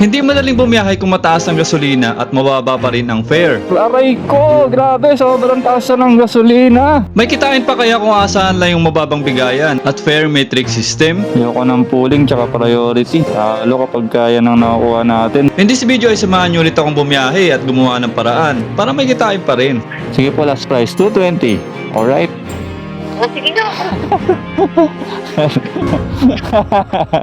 Hindi madaling bumiyahe kung mataas ang gasolina at mababa pa rin ang fare. Aray ko, grabe, sobrang taas na ng gasolina. May kitain pa kaya kung asahan lang yung mababang bigayan at fare matrix system? Ayoko ng pooling tsaka priority. Lalo kapag kaya nang nakukuha natin. Hindi si video ay samahan nyo ulit akong bumiyahe at gumawa ng paraan para may kitain pa rin. Sige po, last price, 220. Alright. Sige na.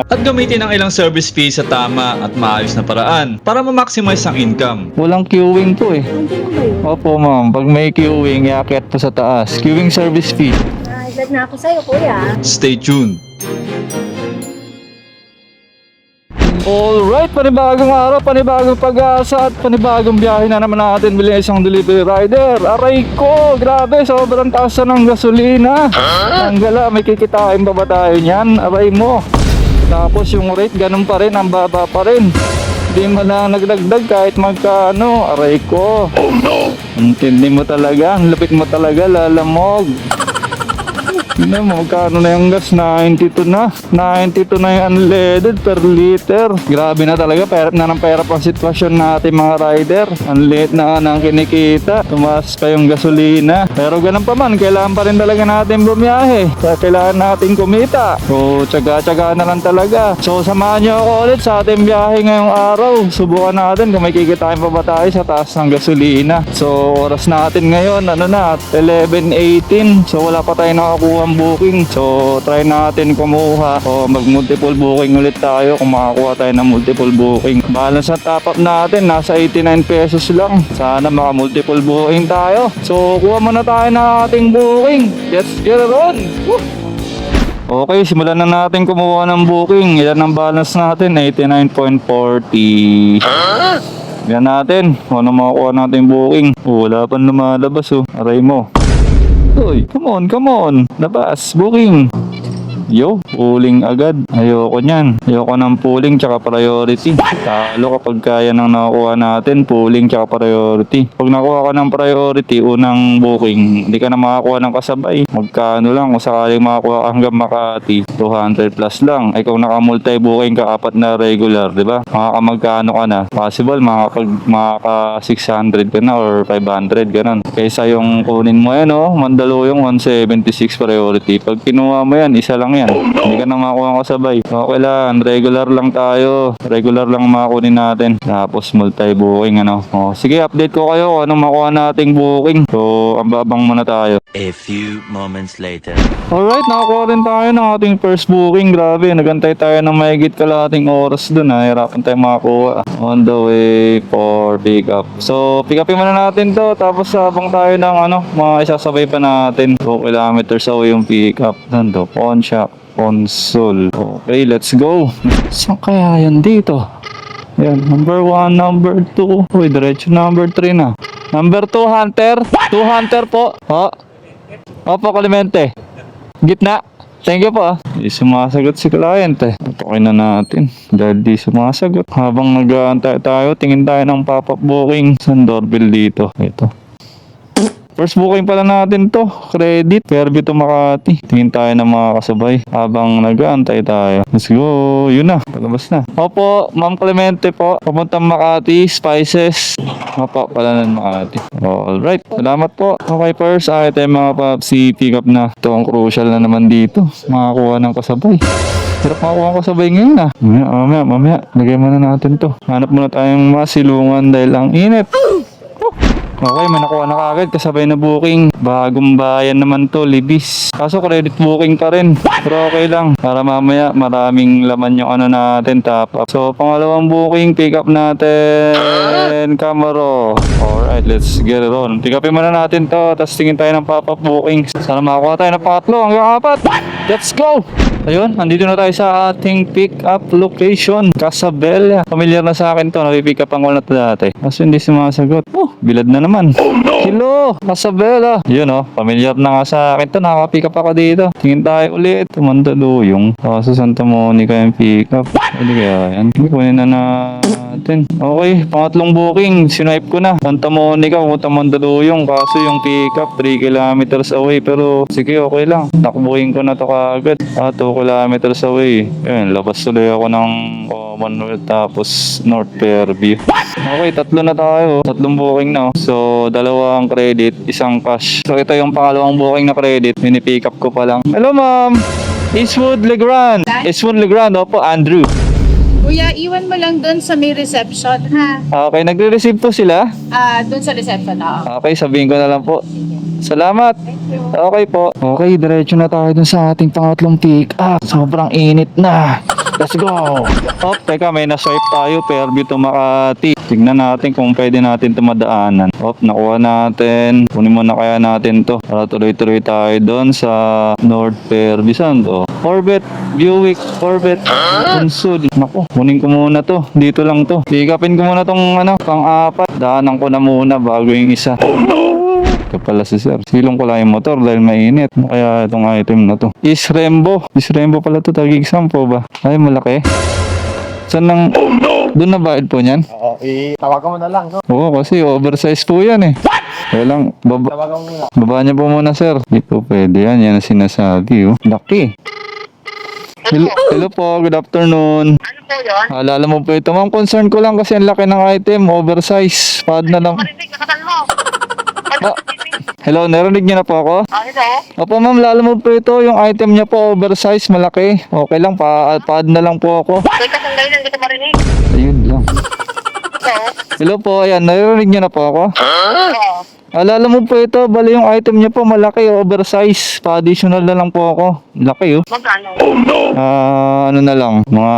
At gamitin ang ilang service fee sa tama at maayos na paraan para ma-maximize ang income. Walang queuing to eh. Nandiyan na ba yun? Opo ma'am, pag may queuing, iakyat po sa taas. Queuing service fee. Agad na ako sa'yo, kuya. Stay tuned! Alright, panibagong araw, panibagong pag-asa at panibagong biyahe na naman natin bilhin isang delivery rider. Aray ko, grabe, sobrang taas na ng gasolina. Ang gala, may kikitain pa ba tayo niyan? Aray mo. Tapos yung rate, ganun pa rin, ang baba pa rin. Hindi mo na nagdagdag kahit magkano. Aray ko. Oh no. Ang tindi mo talaga, ang lupit mo talaga, lalamog. Hindi mo, magkano na yung gas? 92 na. 92 na yung unleaded per liter. Grabe na talaga, pera na ng pera pang sitwasyon natin mga rider. Ang liit na ang kinikita. Tumaas pa yung gasolina. Pero ganun pa man, kailangan pa rin talaga natin bumiyahe. Kaya kailangan natin kumita. So, tsaga-tsaga na lang talaga. So, samahan nyo ako ulit sa ating biyahe ngayong araw. Subukan natin kung may kikitain pa ba tayo sa taas ng gasolina. So, oras natin ngayon, 11:18. So, wala pa tayo nakakuha booking. So, try natin kumuha o mag-multiple booking ulit tayo kung makakuha tayo ng multiple booking. Balance sa top up natin, nasa 89 pesos lang. Sana maka-multiple booking tayo. So, kuha muna tayo ng ating booking. Let's get it on! Woo! Okay, simulan na natin kumuha ng booking. Yan ang balance natin, 89.40. Yan natin. Ano makakuha natin booking? Wala pa lumalabas oh. Aray mo. Uy, come on. Labas, booking. Yo, pooling agad. Ayoko niyan. Ayoko ng pooling tsaka priority. Talo kapag kaya nang nakukuha natin, pooling tsaka priority. Pag nakuha ka ng priority, unang booking, hindi ka na makakuha ng kasabay. Magkano lang, kung sakaling makakuha ka hanggang Makati, 200 plus lang. Ay kung naka-multi-booking ka, 4 na regular, di ba? Makakamagkano ka na. Possible, makaka 600 ka na or 500, ganun. Kaysa yung kunin mo yan, oh, Mandaluyong 176 priority. Pag kinuha mo yan, isa lang yan. Hindi ka na makakuha kasabay. Okay lang, regular lang tayo. Regular lang makunin natin. Tapos multi-booking ano. Oh, sige, update ko kayo kung anong makuha nating booking. So, ambabang muna tayo. A few moments later. Alright, nakakuha rin tayo ng ating first booking. Grabe, nagantay tayo ng mahigit kalahating oras dun. Hirapan tayo makakuha. On the way for pick up. So, pick upin muna natin to. Tapos habang tayo ng mga isasabay pa natin. 2 kilometers away yung pick up. Nando, pawn shop. Console. Okay, let's go. Saan kaya yan dito? Yan, number 1, number 2. Uy, diretso number 3 na. Number 2, Hunter. 2 Hunter po. Opo, Clemente. Gitna. Thank you po. Di sumasagot si client eh. Tutukin na natin. Dahil di sumasagot. Habang nag-aantay tayo, tingin tayo ng pop-up booking. Saan doorbell dito? Ito. First booking pala natin to, credit, Fairview to Makati. Tingin tayo ng mga kasabay habang nag-aantay tayo. Let's go, yun na, palabas na. Opo, Ma'am Clemente po, papuntang Makati, Spices. Opo, pala ng Makati. Alright, salamat po. Okay, first item mga papsi, pick up na. Ito ang crucial na naman dito, makakuha ng kasabay. Hirap makakuha ng kasabay ngayon ah. Mamaya, lagay muna natin to. Hanap muna tayong masilungan dahil ang init. Okay, may nakuha na kagad kasabay na booking. Bagong bayan naman to, Libis. Kaso credit booking pa rin. Pero okay lang. Para mamaya maraming laman yung natin, top up. So, pangalawang booking, pick up natin. Camaro. Alright, let's get it on. Pick upin muna natin to. Tapos tingin tayo ng pop-up booking. Sana makakuha tayo ng pangatlo hanggang 4. Let's go! Ayun, andito na tayo sa ating pick up location. Casabella. Familiar na sa akin to. Napipick up ang na to dati. Kaso hindi sumasagot. Bilad na naman. Hello, Casabella. Yun familiar na nga sa akin to. Nakapick up ako dito. Tingin tayo ulit. Mandaluyong. Kaso Santa Monica yung pick up. Hindi kaya yan. Kunin na natin. Okay, pangatlong booking. Sinipe ko na. Santa Monica, pumunta Mandaluyong. Kaso yung pick up 3 kilometers away. Pero sige, okay lang. Nakbuking ko na to kagad. 2 kilometers away. Ayun, labas tuloy ako ng Commonwealth tapos North Fairview. Okay, tatlo na tayo. Tatlong booking na. So, dalawang credit, isang cash. So, ito yung pangalawang booking na credit. Mini-pick up ko pa lang. Hello, ma'am! Eastwood Legrand. Eastwood Legrand, opo, Andrew. Kuya, iwan mo lang doon sa may reception, ha? Okay, nagre-receive po sila. Doon sa reception, oo. Okay, sabihin ko na lang po. Salamat. Okay po. Okay, diretso na tayo dun sa ating pangatlong pick up. Sobrang init na. Let's go. Oh, teka, may na-swipe tayo. Fairview to Makati. Tignan natin kung pwede natin ito madaanan. Oh, nakuha natin. Kunin mo na kaya natin to. Para tuloy-tuloy tayo dun sa North Fairview. Saan to? Corvette, Buick, Corvette, Consud. Naku, kunin ko muna to. Dito lang to. Pick-upin ko muna tong pang-apat. Daanan ko na muna bago yung isa. Ito pala si sir. Silong ko lang yung motor dahil mainit. Kaya itong item na to. Isrembo. Isrembo pala to. Tagig sampo ba? Ay, malaki. Saan nang... Doon na bayad po niyan? Oo, tawagan mo na lang, no? Oo, kasi oversize po yan eh. Kaya lang, Tawagan mo muna. baba niya po muna sir. Hindi po pwede yan. Yan ang sinasabi oh. Laki. Hello po, good afternoon. Ano po yun? Alala mo po ito. Ma'am, concern ko lang kasi ang laki ng item. Oversize. Pad na lang. Marinig, nakatan mo. Hello, narinig niyo na po ako? Ito. Opo ma'am, lalo mo po ito, yung item niya po oversize, malaki. Okay lang, pad na lang po ako. May kasangay lang, hindi ko marinig. Ayun lang. Ito. Hello po, ayan, naririnig niyo na po ako? Oo. Alala mo po ito, bali yung item niya po malaki, oversize. Pa-additional na lang po ako. Laki oh. Magkano? Ano na lang, mga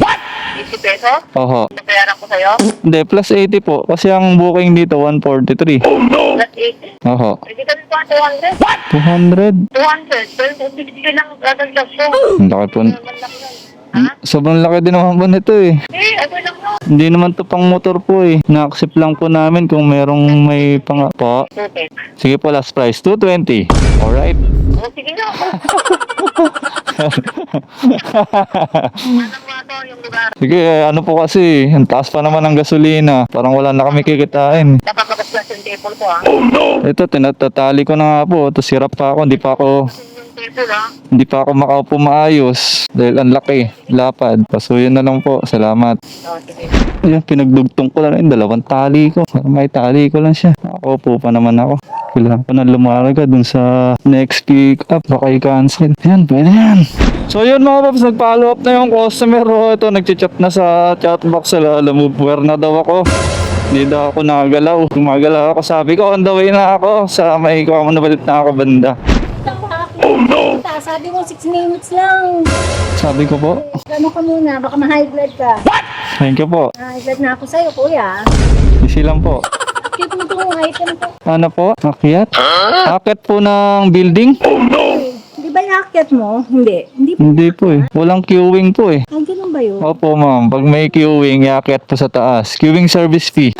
80. 50 pesos? Oho. Nabayaran ko sa'yo? Hindi, plus 80 po. Kasi ang booking dito, 143. Plus 80. Oho. Pwede kami pa 200? 200. 200. Pero 60 lang dadagdag ko. Ang laki po. Malaki yan. Ha? Sobrang laki din naman po nito eh. Okay lang no. Hindi naman to pang motor po eh. Na-accept lang po namin kung merong may pang... Po. Okay. Sige po, last price. 220. Alright. O, sige na. Anong mga to yung lugar? Sige, ano po kasi, ang taas pa naman ng gasolina. Parang wala na kami kikitain. Napakabaslas yung table ko ha. Ito, tinatatali ko na nga po. Ito, sirap pa ako. Yung table ha. Hindi pa ako makaupo maayos. Dahil ang laki. Lapad. Pasuyan na lang po. Salamat. O, sige. Ayan, pinagdugtong ko lang yung dalawang tali ko. Para may tali ko lang siya. Nakaupo pa naman ako. Kailangan ko na lumarga dun sa next pick up. Baka i-cancel. Yan, pwede yan. So yun mga paps, nag-follow up na yung customer. Ito, nag-chat na sa chatbox. Alam mo, where na daw ako. Hindi daw ako nakagalaw. Gumagalaw ako. Sabi ko, on the way na ako. Sa may ko na balit na ako banda. Sabi mo 6 minutes lang. Sabi ko po, Gano'n ka muna, baka ma-high blood ka. thank you po. High blood na ako sa'yo, kuya. Easy lang po. Cute mo itong item ko. Ano po? Akyat? Akyat po ng building? Di ba i-akyat mo? Hindi. Hindi pa. Hindi po eh. Walang queuing po eh. Ay, ganun ba yun? Opo ma'am, pag may queuing, iakyat po sa taas. Queuing service fee.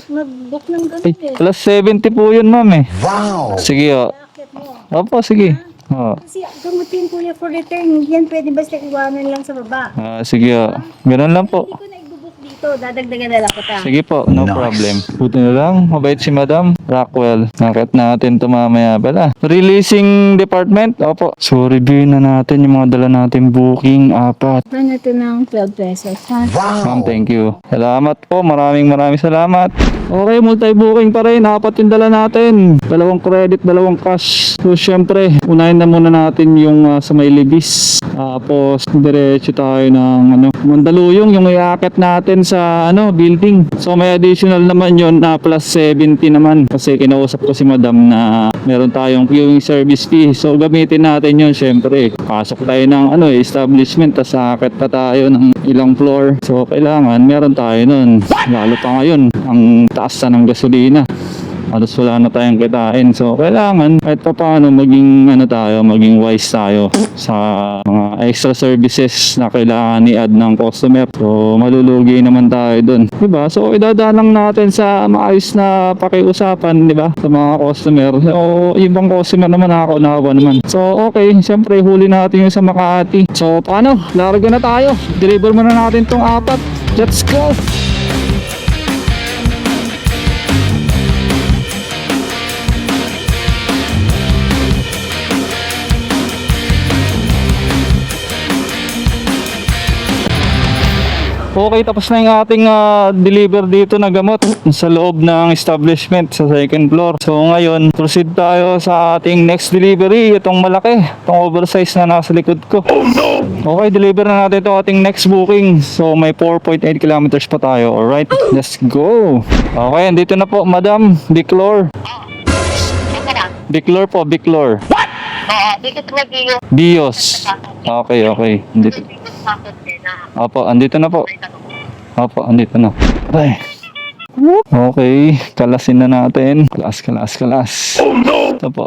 Mag-book ng ganun Ay, eh. plus 70 po yun ma'am eh. Wow! Sige o. I-akyat mo. Opo, sige. Oh. Kasi gamutin kuya for return. Yan pwede basta iwanan lang sa baba. Sige o. Ganun lang po. Hindi ko na i-book dito. Dadagdagan na lang kita. Sige po, no problem. Buti na lang, mabait si Madam Rockwell. Nakit natin ito mamaya pala. Releasing department? Opo. So, review na natin yung mga dala natin booking. Apat. Ano ito ng 12 pesos, ha? Ma'am, thank you. Salamat po. Maraming salamat. Okay, multi-booking pa rin. Apat yung dala natin. 2 credit, 2 cash. So, syempre, unahin na muna natin yung sa may libis. Tapos, diretso tayo ng Mandaluyong, yung iaakit natin sa building. So, may additional naman yun na plus 70 naman. Kasi kinausap ko si Madam na meron tayong queuing service fee. So, gamitin natin yun, syempre. Pasok tayo ng establishment, tas aakit pa tayo ng ilang floor. So, kailangan meron tayo nun. Lalo pa ngayon, ang taas na ng gasolina. Halos wala na tayong kitain. So, kailangan kahit pa paano maging maging wise tayo sa mga extra services na kailangan i-add ng customer. So, malulugi naman tayo dun. Diba? So, idadaan lang natin sa maayos na pakiusapan, diba? Sa mga customer. So, ibang customer naman nakakaunawa naman. So, okay. Siyempre, huli natin yung sa Makati. So, paano? Larga na tayo. Deliver muna natin tong 4. Let's go! Okay, tapos na yung ating deliver dito na gamot sa loob ng establishment sa second floor. So ngayon, proceed tayo sa ating next delivery. Itong malaki, itong oversize na nasa likod ko. Okay, deliver na natin ito ating next booking. So may 4.8 kilometers pa tayo. Alright, let's go. Okay, andito na po, Madam Biclor. Biclor po, Biclor. Dito sa Bio. Bios. Okay, okay. Andito. Opo, andito na po. Opo, andito na. Ay. Okay, kalasin na natin. Kalas. Oh no! Ito po.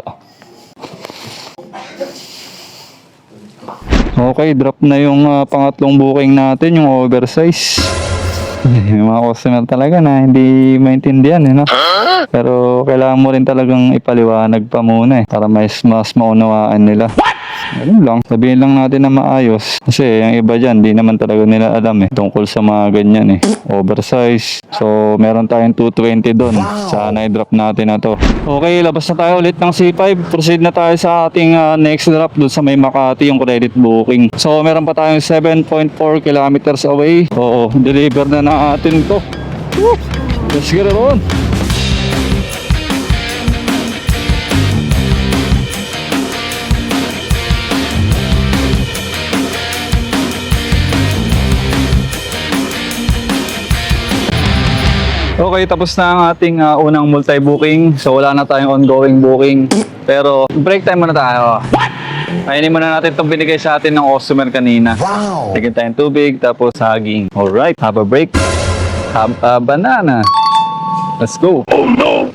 Okay, drop na yung pangatlong booking natin, yung oversize. Yung mga customer talaga na hindi maintindihan, no? Pero kailangan mo rin talagang ipaliwanag pa muna para mas maunawaan nila. Ano lang, sabihin lang natin na maayos. Kasi yung iba dyan, di naman talaga nila alam tungkol sa mga ganyan oversize. So, meron tayong 220 doon. Sana i-drop natin na to. Okay, labas na tayo ulit ng C5. Proceed na tayo sa ating next drop doon sa may Makati, yung credit booking. So, meron pa tayong 7.4 kilometers away. Oo, deliver na natin to. Woo! Let's get it on! Okay, tapos na ang ating unang multi-booking. So, wala na tayong ongoing booking. Pero, break time muna tayo. Kainin muna natin itong binigay sa atin ng customer kanina. Wow! Tignan tayong tubig, tapos saging. Alright, have a break. Have a banana. Let's go. Oh no!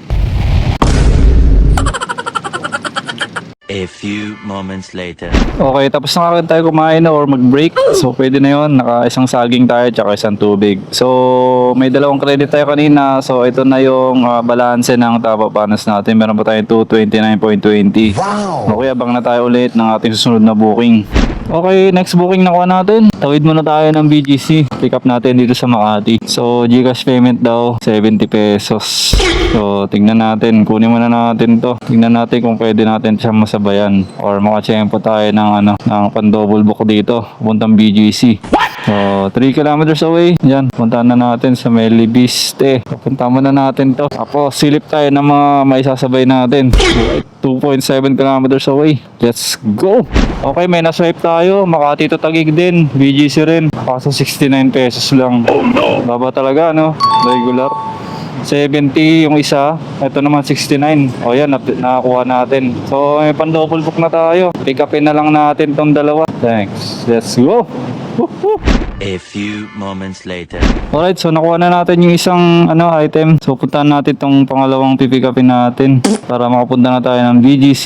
A few moments later. Okay, tapos na rin tayo kumain or mag-break. So, pwede na yun. Naka-isang saging tayo, tsaka isang tubig. So, may dalawang credit tayo kanina. So, ito na yung balance ng top up balance natin. Meron pa tayong 229.20. Wow! Okay, abang na tayo ulit ng ating susunod na booking. Okay, next booking nakuha natin. Tawid muna tayo ng BGC. Pick up natin dito sa Makati. So, Gcash payment daw, 70 pesos. So, tingnan natin. Kunin muna natin to. Tingnan natin kung pwede natin siya masabayan. Or makachempo tayo ng pan-double book dito. Puntang BGC. So, 3 kilometers away. Yan, puntahan na natin sa Melibiste. Punta muna natin to. Tapos, silip tayo ng mga maisasabay natin. 2.7 kilometers away. Let's go! Okay, may na-swipe tayo. Makati to Taguig din. BGC rin. Kaso 69 pesos lang. Oh no! Baba talaga, no? Regular. 70 yung isa. Ito naman 69. O yan, nakakuha natin. So, may pan-double book na tayo. Pick upin na lang natin tong dalawa. Thanks. Let's go! Woohoo! A few moments later. Alright, so nakuha na natin yung isang item. So, puntahan natin tong pangalawang pipick upin natin para makapunta na tayo ng BGC.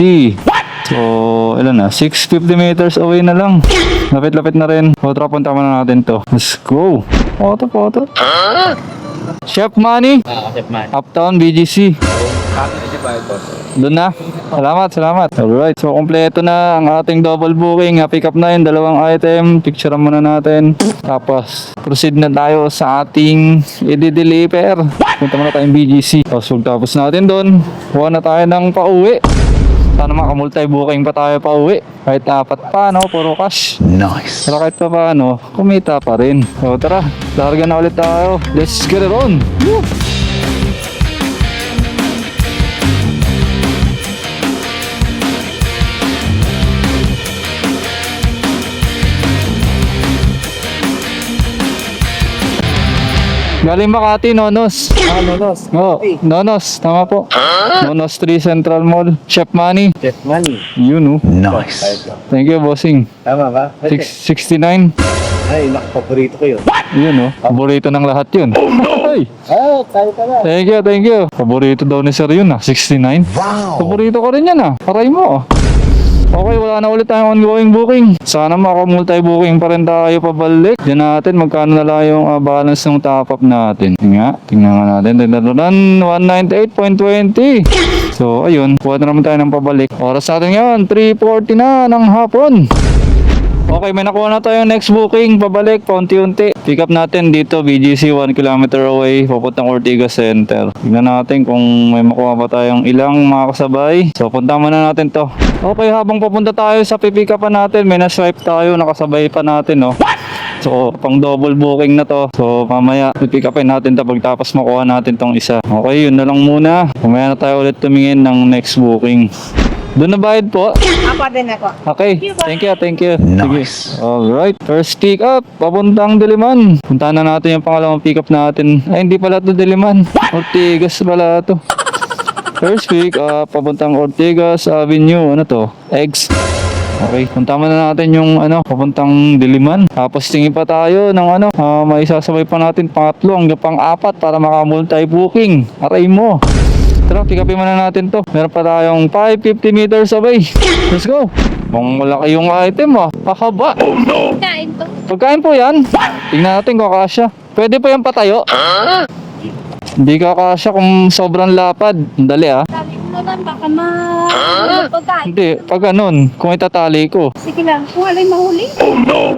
So, ilan na? 650 meters away na lang. Lapit-lapit na rin. Otra, punta muna natin to. Let's go! Photo. Chef Money. Chef man. Uptown BGC. Doon na. Salamat. Alright, so kompleto na ang ating double booking. Pick up na yung dalawang item. Picture muna natin. Tapos, proceed na tayo sa ating i-deliver. Punta muna tayong BGC. Tapos natin doon. Kuha na tayo ng pauwi. Sana maka-multi-booking pa tayo pauwi. Kahit apat pa, no? Puro cash. Nice. Pero kahit pa paano, kumita pa rin. So tara, larga na ulit tayo. Let's get it on! Woo! Galing Makati, Nonos. Nonos. Oh, Nonos, tama po. Nonos 3 Central Mall. Chef Money. Chef money. Yun, oh. Nice. Thank you, bossing. Tama ba? 69. Ay, paborito ko yun. Yun, oh. Paborito ng lahat yun. Ay, Tayo ka na. thank you. Paborito daw ni Sir yun, 69. Wow. Paborito ko rin yan, Paray mo, Okay, wala na ulit tayong ongoing booking. Sana maka-multi-booking pa rin tayo pabalik. Diyan natin, magkano na lang yung balance ng top-up natin. Tingnan nga natin. 198.20. So, ayun. Kuha na naman tayo ng pabalik. Oras natin ngayon, 3:40 na ng hapon. Okay, may nakuha na tayong next booking. Pabalik, paunti-unti. Pick up natin dito, BGC, 1 kilometer away. Papuntang Ortigas Center. Tignan natin kung may makuha pa tayong ilang mga kasabay. So, punta muna natin to. Okay, habang papunta tayo sa pipick upan natin, may na-swipe tayo, nakasabay pa natin, no? So, pang double booking na to. So, mamaya, pick upin natin to pagtapos makuha natin tong isa. Okay, yun na lang muna. Mamaya na tayo ulit tumingin ng next booking. Doon na bayad po. Ako din ako. Okay, thank you. Nice. Alright, first pick up, papuntang Diliman. Puntahan na natin yung pangalawang pick up natin. Ay, hindi pala to Diliman. Ortigas pala to. First pick up, papuntang Ortigas Avenue. Ano to? Eggs. Okay, punta na natin yung papuntang Diliman. Tapos tingin pa tayo ng may sasabay pa natin pangatlo hanggang pang-apat para maka-multi booking. Aray mo. Tara, pick upin muna natin to. Meron pa tayong 550 meters away. Let's go. Mukhang malaki yung item Kakaba. Kain to. Pagkain po yan. Tingnan natin kung kasya. Pwede pa yan patayo. Hindi kakasya kung sobrang lapad. Dali Sabi mo lang, baka pagkain. Hindi, pag ganun, kung itatali ko. Sige lang, kung alay mahuli.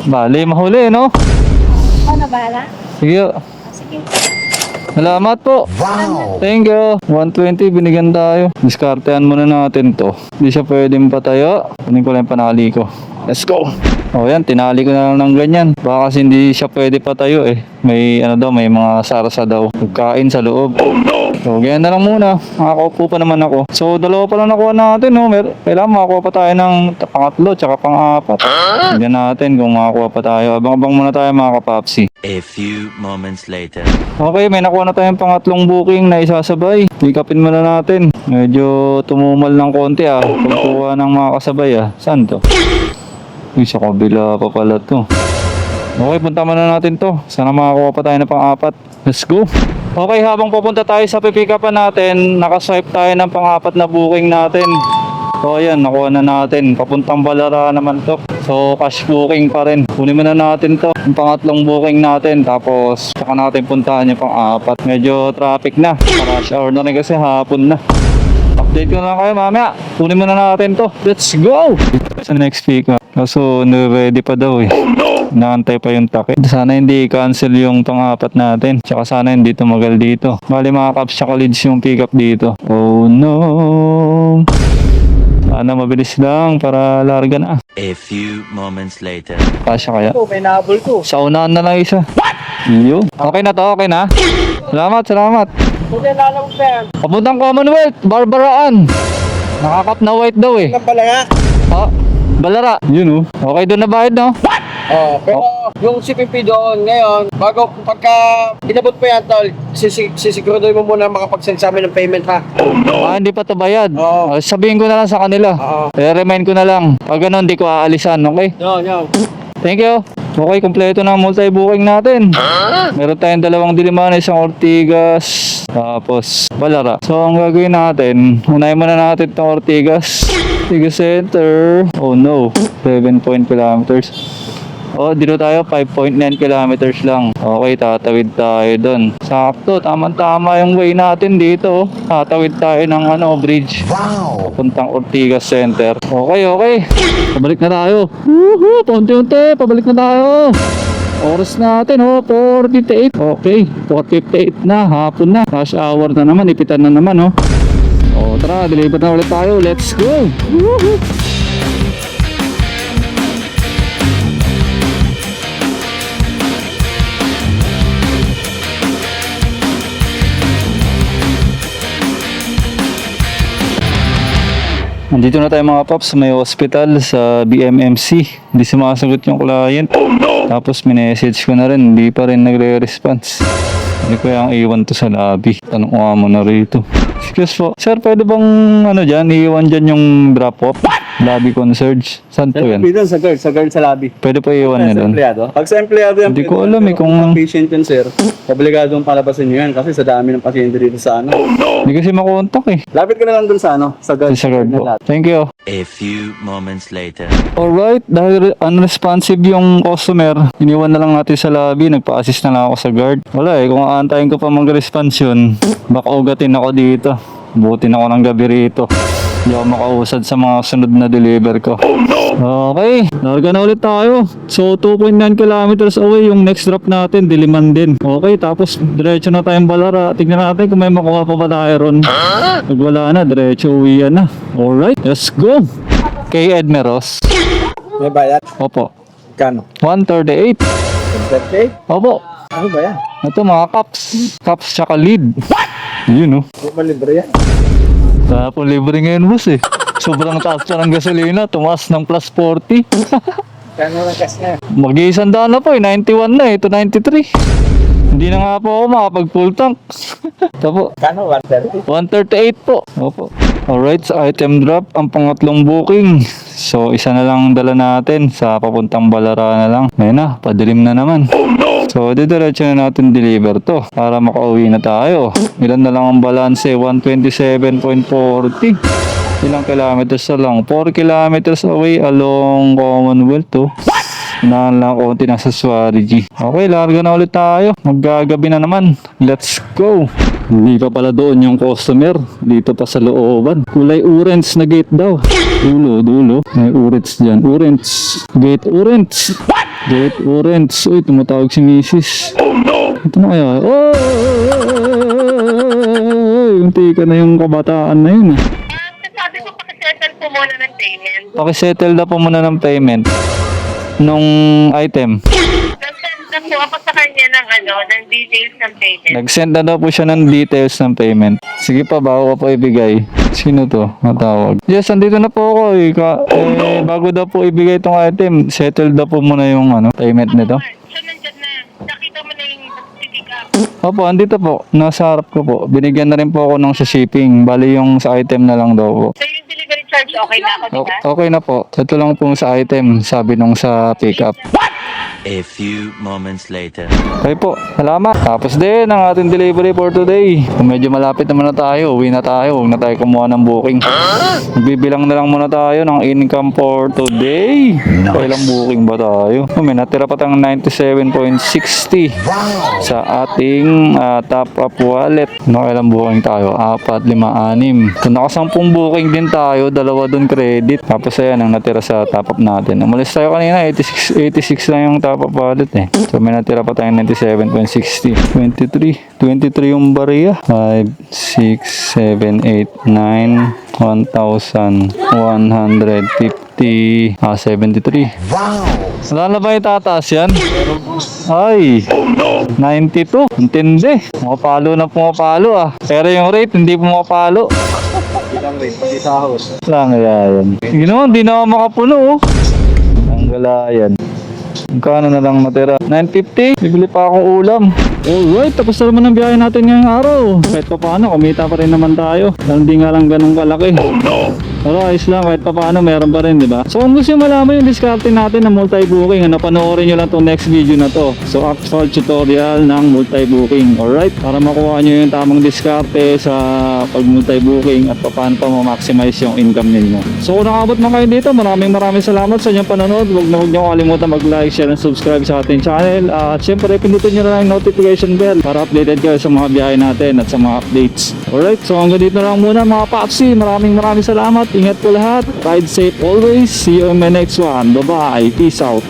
Bali, mahuli no? Ako na bahala. Sige. Sige. Salamat po. Wow. Thank you. 120 binigyan tayo. Diskartehan muna natin to. Hindi siya pwedeng patayo. Kunin ko lang yung panali ko. Let's go. O yan, tinali ko na lang ng ganyan. Baka kasi hindi siya pwede patayo May may mga sarsa daw. Pagkain sa loob. So, ganyan na lang muna. Makakaupo pa naman ako. So, dalawa pa lang nakuha natin Kailangan makakuha pa tayo ng pangatlo tsaka pang-apat. Tignan natin kung makakuha pa tayo. Abang-abang muna tayo mga kapapsi. A few moments later. Okay, may nakuha na tayong pangatlong booking na isasabay. Pick-upin muna natin. Medyo tumumal ng konti pagkuha ng mga kasabay Saan to? Uy, sa kabila pa pala to. Okay, punta muna natin to. Sana makakuha pa tayo ng pang-apat. Let's go. Okay, habang pupunta tayo sa pipick-upan natin, nakaswipe tayo ng pang-apat na booking natin. So ayan, nakuha na natin. Papuntang Balara naman to. So cash booking pa rin. Kunin muna natin to. Yung pangatlong booking natin. Tapos saka natin puntahan yung pang-apat. Medyo traffic na. Rush hour na rin kasi hapon na. Update ko na lang kayo mamaya. Kunin muna natin to. Let's go! Sa next pick up. Kaso ready pa daw Naantay pa yung takip. Sana hindi cancel yung pang-apat natin. Tsaka sana hindi tumagal dito. Bali mga caps tsaka leads yung pick up dito. Oh no! Sana mabilis lang para larga na. A few moments later. Kasya kaya? May nahabol ko. Sa unahan na lang isa. Yun. Okay na to, okay na? Salamat. Hindi, nalamog na yan. Papuntang Commonwealth, Barbaraan. Nakakap na white daw Ang pala nga. Balara. Yun Okay doon na bayad no? Pero yung CPP doon ngayon, pagka inabot mo yan, tol, sisiguraduhin mo muna makapag-send sa amin ng payment ha. Hindi pa to bayad. Oo. Sabihin ko na lang sa kanila. Oo. Remind ko na lang. Pag ganun, di ko aalisan, okay? Yo. Thank you. Okay, kompleto na ang multi-booking natin. Meron tayong dalawang Diliman, isang Ortigas, tapos Balara. So, ang gagawin natin, unahin muna natin itong Ortigas Center. Oh no, 7 kilometers. Dito tayo, 5.9 kilometers lang. Okay, tatawid tayo doon. Sakto, tamang-tama yung way natin dito. Tatawid tayo ng bridge. Wow! Puntang Ortigas Center. Okay. Pabalik na tayo. Woohoo! Paunti-unti, pabalik na tayo. Oras natin 4:58. Okay, 4:58 na, hapon na. Rush hour na naman, ipitan na naman tara, deliver na ulit tayo. Let's go! Woohoo! Nandito na tayo mga paps sa may hospital sa BMMC. Hindi sumasagot yung client. Tapos minessage ko na rin, hindi pa rin nagre-response. Hindi ko yung iwan to sa lobby. Tanong ko mo na rito. Excuse po. Sir, pwede bang dyan, iwan dyan yung drop-off? Lobby concierge. Saan po yan? Doon sa guard sa lobby. Pwede pa iwan niya doon? Pag sa empleyado yan, Hindi ko alam kung... patient yan, sir. Obligadong palabasin nyo yan kasi sa dami ng pasyente dito sa Hindi kasi makontak Lapit ka na lang doon sa sa guard. Sa guard po. Thank you. A few moments later. Alright, dahil unresponsive yung customer, iniwan na lang natin sa lobby, nagpa-assist na lang ako sa guard. Wala kung aantayin ko pa mag-response yun, baka ugatin ako dito. Butin ako ng gabi rito. Hindi ako makausad sa mga sunod na deliver ko. Okay, larga na ulit tayo. So 2.9 kilometers away yung next drop natin, Diliman din. Okay, tapos diretso na tayong Balara. Tignan natin kung may makuha pa ba tayo ron. Pag wala na, diretso uwian na. Alright, let's go. Kay Edmeros. May bayad? Opo. Kano? 138. 138? Opo. Ano ba yan? Ito mga cups. Cups tsaka lid. Yun, oh. Hindi ba libre yan? Tapos libre ngayon, boss, eh. Sobrang taas pa ng gasolina. Tumaas ng plus 40. Kano lang kas na? Mag-iisang daan na po, eh. 91 na, eh. Ito 93. Hindi na nga po ako makapag full tank. Ito po. Kano? 130? 138 po. Opo. Alright, sa item drop, ang pangatlong booking. So, isa na lang dala natin sa papuntang Balara na lang. Ngayon na, padilim na naman. So, didiretso na natin deliver to para makauwi na tayo. Ilan na lang ang balance? 127.40. Ilang kilometers na lang? 4 kilometers away along Commonwealth to. Unahan lang konti na sa Suarez. Okay, larga na ulit tayo. Maggagabi na naman. Let's go! Hindi pa pala doon yung customer. Dito pa sa looban. Kulay orange na gate daw. Dulo. May orange dyan. Orange. Gate orange. Gate orange. Uy, tumatawag si Mrs. Ito na kaya. Yung tika na yung kabataan na yun. Sabi ko, pakisettle po muna ng payment. Pakisettle na po muna ng payment nung item. Nag-send na po ako sa kanya ng details ng payment. Nag-send na daw po siya ng details ng payment. Sige pa, bago ka po ibigay. Sino to? Matawag. Yes, andito na po ako. Bago daw po ibigay itong item, settle daw po muna yung payment nito. So, nandyan na. Nakita mo na yung pick up. Opo, andito po. Nasa harap ko po. Binigyan na rin po ako ng sa shipping. Bali yung sa item na lang daw po. So, yung delivery charge, okay na ako, diba? Okay na po. Ito lang po sa item, sabi nung sa pickup. A few moments later. Okay po, salamat. Tapos din ang ating delivery for today. Kung medyo malapit naman na tayo, uwi na tayo. Huwag na tayo kumuha ng booking. Magbibilang na lang muna tayo ng income for today. Kailang booking ba tayo? May natira pa tayong 97.60 sa ating top up wallet. Kailang booking tayo? 4, 5, 6. Kung nakasampung booking din tayo, dalawa dun credit. Tapos ayan ang natira sa top up natin. Umalis tayo kanina, 86 lang yung top up wallet eh. So may natira pa tayong 97.60. 23 yung bariya. 5, 6, 7, 8, 9, 1,150. 73. Wow! Wala na ba itataas yan? Ay! 92. Intindi. Pumapalo na pumapalo ah. Pero yung rate hindi pumapalo. Hindi sahos. Lang yan. Gino, hindi na ako makapuno oh. Ang galayan. Magkano na lang natira? 950. Bibili pa akong ulam. Alright, tapos na naman ang biyahe natin ngayong araw. Kahit pa paano, kumita pa rin naman tayo. Hindi nga lang ganun kalaki. Pero ayos lang, kahit pa paano, meron pa rin, di ba? So kung gusto nyo malaman yung diskarte natin ng multi-booking, panoorin nyo lang itong next video na to. So actual tutorial ng multi-booking. Alright, para makuha nyo yung tamang diskarte sa pag multi-booking at paano pa ma-maximize yung income ninyo. So kung nakabot na kayo dito, maraming salamat sa inyong panonood. Huwag nyo kalimutan mag-like, share, and subscribe sa ating channel. At syempre, pindutin nyo na lang yung notification bell para updated kayo sa mga biyahe natin at sa mga updates. Alright, so hanggang dito na lang muna mga Papsi. Maraming salamat. Ingat po lahat. Ride safe always. See you in my next one. Bye-bye. Peace out.